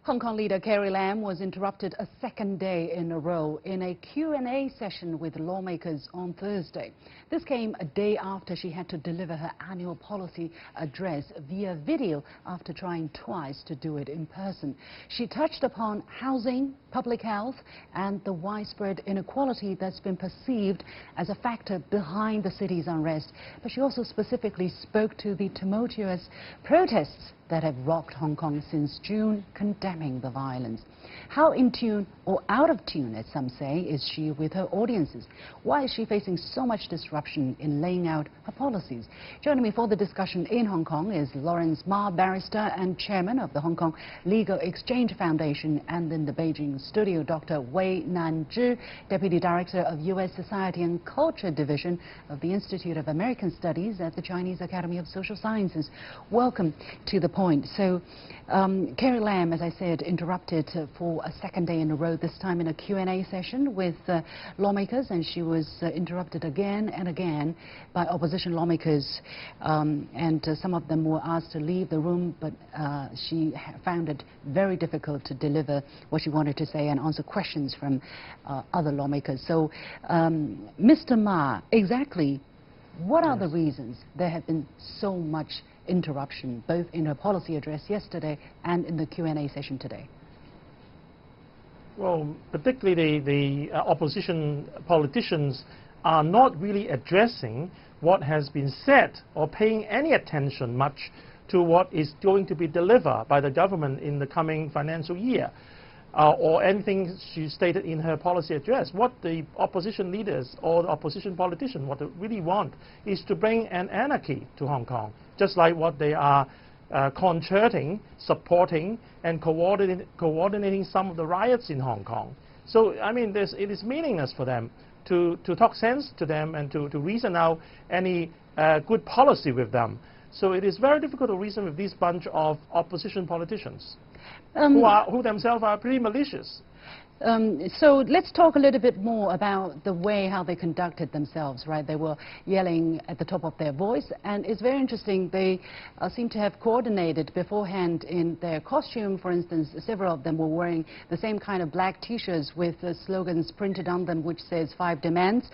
Hong Kong leader Carrie Lam was interrupted a second day in a row in a Q&A session with lawmakers on Thursday. This came a day after she had to deliver her annual policy address via video after trying twice to do it in person. She touched upon housing, public health, and the widespread inequality that's been perceived as a factor behind the city's unrest. But she also specifically spoke to the tumultuous protests that have rocked Hong Kong since June, condemning the violence. How in tune or out of tune, as some say, is she with her audiences? Why is she facing so much disruption in laying out her policies? Joining me for the discussion in Hong Kong is Lawrence Ma, Barrister and Chairman of the Hong Kong Legal Exchange Foundation, and in the Beijing studio, Dr. Wei Nanzhi, Deputy Director of U.S. Society and Culture Division of the Institute of American Studies at the Chinese Academy of Social Sciences. Welcome to the point. So, Carrie Lam, as I said, interrupted for a second day in a row, this time in a Q&A session with lawmakers, and she was interrupted again and again by opposition lawmakers, and some of them were asked to leave the room, but she found it very difficult to deliver what she wanted to say and answer questions from other lawmakers. So, Mr. Ma, exactly what are the reasons there have been so much interruption, both in her policy address yesterday and in the Q&A session today? Well, particularly the opposition politicians are not really addressing what has been said or paying any attention much to what is going to be delivered by the government in the coming financial year, or anything she stated in her policy address. What the opposition leaders or the opposition politicians, what they really want is to bring an anarchy to Hong Kong, just like what they are concerting, supporting and coordinating some of the riots in Hong Kong. So, I mean, it is meaningless for them to talk sense to them and to reason out any good policy with them. So it is very difficult to reason with this bunch of opposition politicians who themselves are pretty malicious. So let's talk a little bit more about the way how they conducted themselves, right? They were yelling at the top of their voice, and it's very interesting. They seem to have coordinated beforehand in their costume. For instance, several of them were wearing the same kind of black T-shirts with slogans printed on them, which says 5 demands,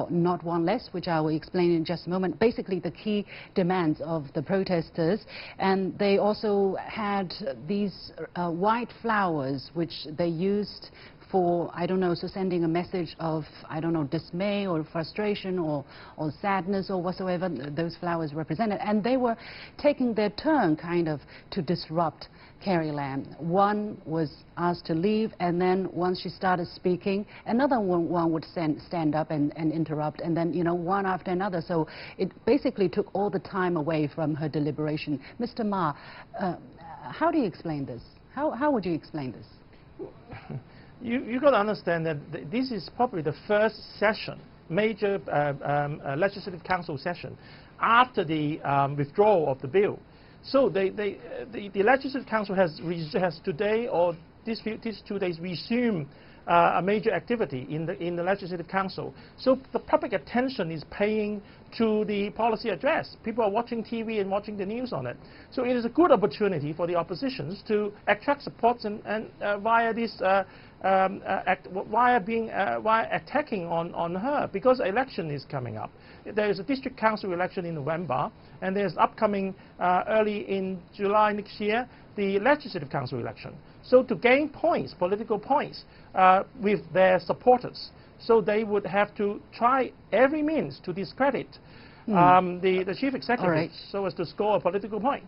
not one less, which I will explain in just a moment. Basically, the key demands of the protesters. And they also had these white flowers, which they used for, I don't know, so sending a message of, I don't know, dismay or frustration or sadness or whatsoever those flowers represented. And they were taking their turn kind of to disrupt Carrie Lam. One was asked to leave, and then once she started speaking, another one would stand up and interrupt, and then, you know, one after another. So it basically took all the time away from her deliberation. Mr. Ma, how do you explain this? How would you explain this? You've got to understand that this is probably the first session, major Legislative Council session, after the withdrawal of the bill. So the Legislative Council has today or these 2 days resumed a major activity in the Legislative Council. So the public attention is paying to the policy address. People are watching TV and watching the news on it. So it is a good opportunity for the oppositions to attract supports and via this via attacking on her, because election is coming up. There is a district council election in November, and there's upcoming early in July next year the legislative council election. So to gain points, political points, with their supporters, so they would have to try every means to discredit the chief executive, so as to score a political point.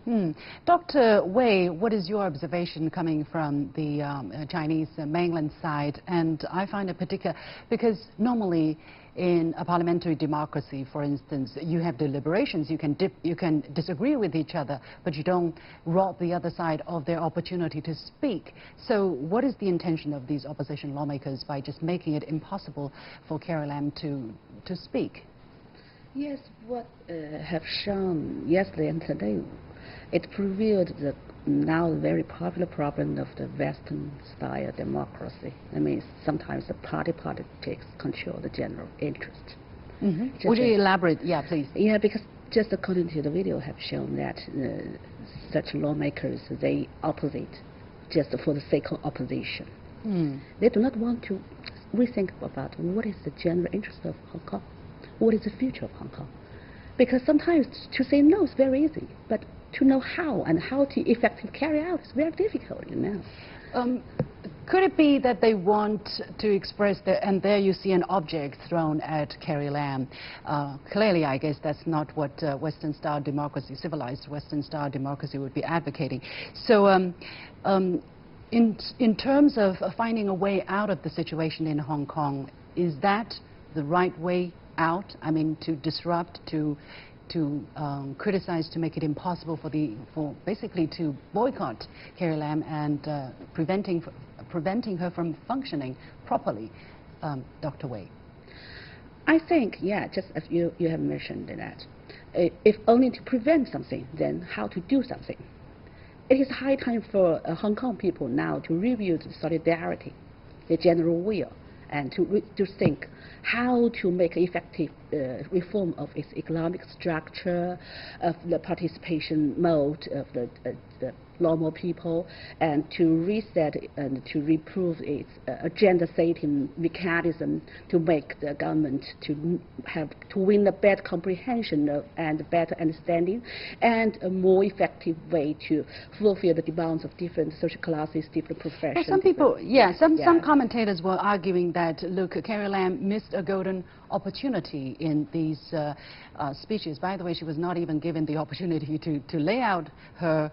Dr. Wei, what is your observation coming from the Chinese mainland side? And I find it particular because normally in a parliamentary democracy, for instance, you have deliberations, you can disagree with each other, but you don't rob the other side of their opportunity to speak. So what is the intention of these opposition lawmakers by just making it impossible for Carrie Lam to speak? Yes, what have shown yesterday and today, it revealed the now very popular problem of the Western-style democracy. I mean, sometimes the party politics control the general interest. Would you elaborate? Yeah, please. Yeah, because just according to the video have shown that such lawmakers, they opposite just for the sake of opposition. They do not want to rethink about what is the general interest of Hong Kong, what is the future of Hong Kong. Because sometimes to say no is very easy, but to know how and how to effectively carry out is very difficult, you know. Could it be that they want to express and there you see an object thrown at Carrie Lam? Clearly, I guess that's not what Western-style democracy, civilized Western-style democracy would be advocating. So in terms of finding a way out of the situation in Hong Kong, is that the right way out? I mean, to disrupt, to criticize, to make it impossible for basically to boycott Carrie Lam and preventing her from functioning properly, Dr. Wei? I think, yeah, just as you have mentioned that, if only to prevent something, then how to do something. It is high time for Hong Kong people now to review the solidarity, the general will, and to think how to make effective reform of its economic structure, of the participation mode of the normal people, and to reset and to improve its agenda-setting mechanism to make the government to win a better comprehension of, and better understanding, and a more effective way to fulfill the demands of different social classes, different professions. Well, some people, some commentators were arguing that, look, Carrie Lam missed a golden opportunity in these speeches. By the way, she was not even given the opportunity to lay out her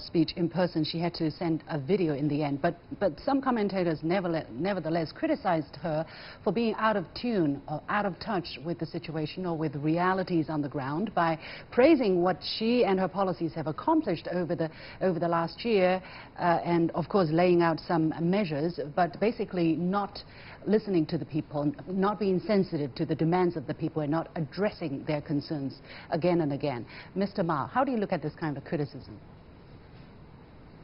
speech in person. She had to send a video in the end. But some commentators nevertheless criticized her for being out of tune or out of touch with the situation or with realities on the ground by praising what she and her policies have accomplished over the last year and, of course, laying out some measures, but basically not listening to the people, not being sensitive to the demands of the people and not addressing their concerns again and again. Mr. Ma, how do you look at this kind of criticism?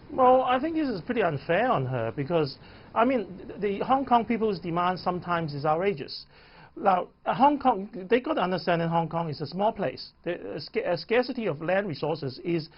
Well, I think this is pretty unfair on her because, I mean, the Hong Kong people's demand sometimes is outrageous. Now, Hong Kong, they got to understand that Hong Kong is a small place. A scarcity of land resources is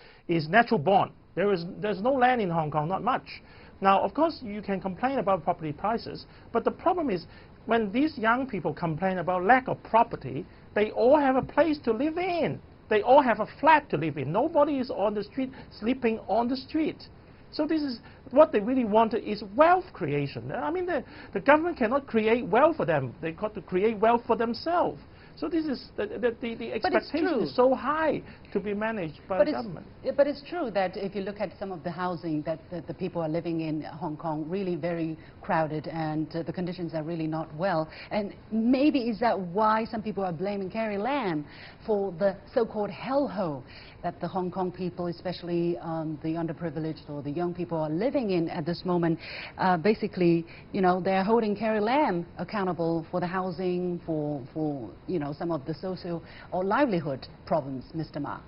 natural born. There's no land in Hong Kong, not much. Now, of course, you can complain about property prices, but the problem is when these young people complain about lack of property, they all have a place to live in. They all have a flat to live in. Nobody is on the street, sleeping on the street. So this is what they really wanted is wealth creation. I mean, the government cannot create wealth for them. They've got to create wealth for themselves. So this is the expectation is so high to be managed by the government. But it's true that if you look at some of the housing that the people are living in Hong Kong, really very crowded, and the conditions are really not well. And maybe is that why some people are blaming Carrie Lam for the so-called hellhole that the Hong Kong people, especially the underprivileged or the young people, are living in at this moment. Basically, you know, they're holding Carrie Lam accountable for the housing, for you know, some of the social or livelihood problems, Mr. Ma.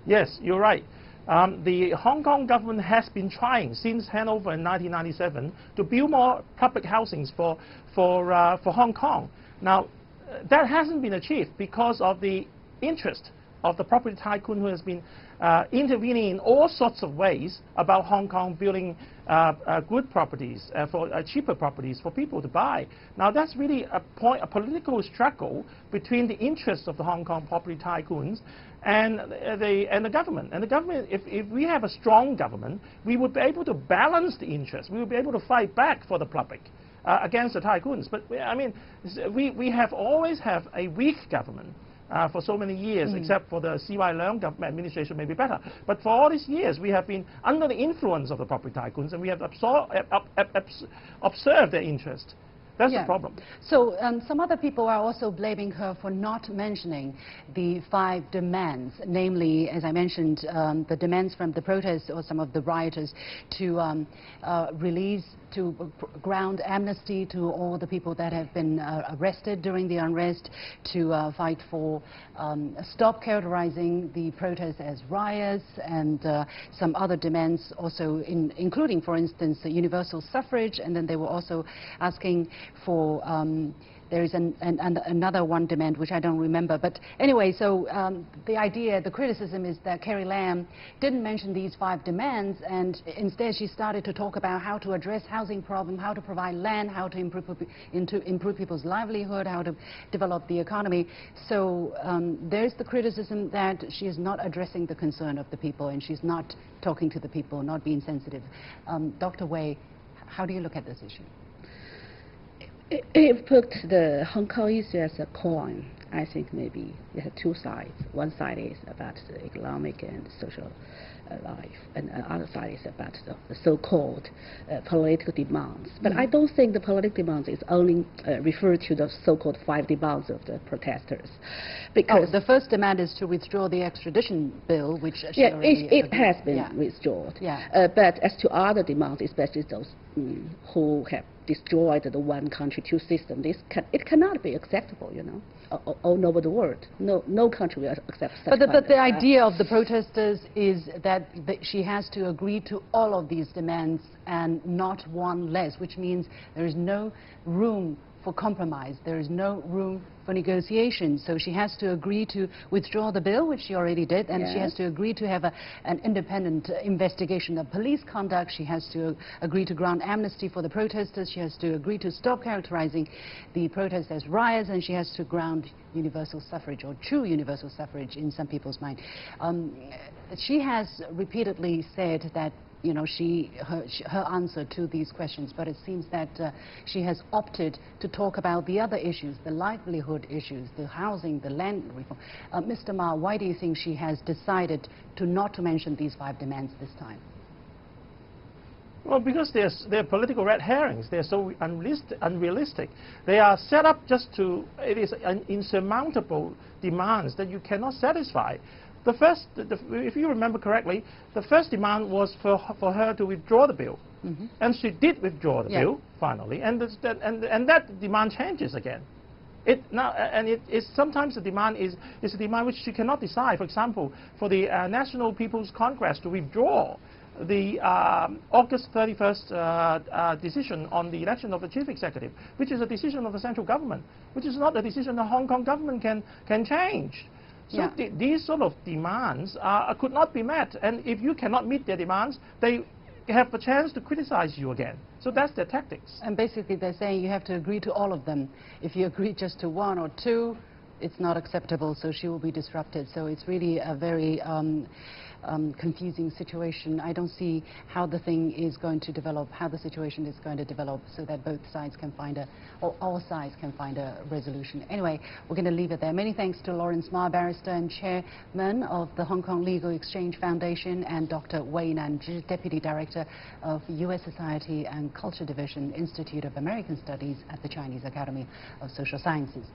Yes, you're right. The Hong Kong government has been trying since handover in 1997 to build more public housings for Hong Kong. Now, that hasn't been achieved because of the interest of the property tycoon who has been intervening in all sorts of ways about Hong Kong building good properties, cheaper properties for people to buy. Now that's really a political struggle between the interests of the Hong Kong property tycoons and the government. And the government, if we have a strong government, we would be able to balance the interests. We would be able to fight back for the public against the tycoons. But I mean, we have always have a weak government. For so many years, except for the C.Y. Leung government administration may be better. But for all these years, we have been under the influence of the property tycoons, and we have observed their interest. That's the problem. So some other people are also blaming her for not mentioning the 5 demands, namely, as I mentioned, the demands from the protests or some of the rioters to release, to ground amnesty to all the people that have been arrested during the unrest, to fight for stop characterizing the protests as riots, and some other demands also, including, for instance, the universal suffrage, and then they were also asking for there is another one demand which I don't remember. But anyway, so the idea, the criticism is that Carrie Lam didn't mention these 5 demands, and instead she started to talk about how to address housing problem, how to provide land, how to improve people's livelihood, how to develop the economy. So there's the criticism that she is not addressing the concern of the people, and she's not talking to the people, not being sensitive. Dr. Wei, how do you look at this issue? If put the Hong Kong issue as a coin, I think maybe it has 2 sides. One side is about the economic and social life, and the other side is about the so-called political demands. But I don't think the political demands is only referred to the so-called 5 demands of the protesters. Because the first demand is to withdraw the extradition bill, which it has been withdrawn. But as to other demands, especially those who have destroyed the one country, 2 system, it cannot be acceptable, you know, all over the world. No country will accept such. But the idea of the protesters is that she has to agree to all of these demands and not one less, which means there is no room for compromise. There is no room for negotiation. So she has to agree to withdraw the bill, which she already did, and she has to agree to have an independent investigation of police conduct. She has to agree to grant amnesty for the protesters. She has to agree to stop characterizing the protests as riots, and she has to grant universal suffrage, or true universal suffrage in some people's mind. She has repeatedly said that, you know, her answer to these questions, but it seems that she has opted to talk about the other issues, the livelihood issues, the housing, the land reform. Mr. Ma, why do you think she has decided not to mention these 5 demands this time? Well, because they're political red herrings. They're so unrealistic. They are set up just to, it is an insurmountable demands that you cannot satisfy. The first, if you remember correctly, the first demand was for her to withdraw the bill. And she did withdraw the bill, finally, and that demand changes again. Sometimes the demand is a demand which she cannot decide. For example, for the National People's Congress to withdraw the August 31st decision on the election of the chief executive, which is a decision of the central government, which is not a decision the Hong Kong government can change. So these sort of demands could not be met, and if you cannot meet their demands, they have a chance to criticize you again. So that's their tactics. And basically they're saying you have to agree to all of them. If you agree just to 1 or 2, it's not acceptable, so she will be disrupted. So it's really a very confusing situation. I don't see how the thing is going to develop, how the situation is going to develop, so that both sides can find or all sides can find a resolution. Anyway, we're going to leave it there. Many thanks to Lawrence Ma, Barrister and Chairman of the Hong Kong Legal Exchange Foundation, and Dr. Wei Nanzhi, Deputy Director of U.S. Society and Culture Division, Institute of American Studies at the Chinese Academy of Social Sciences.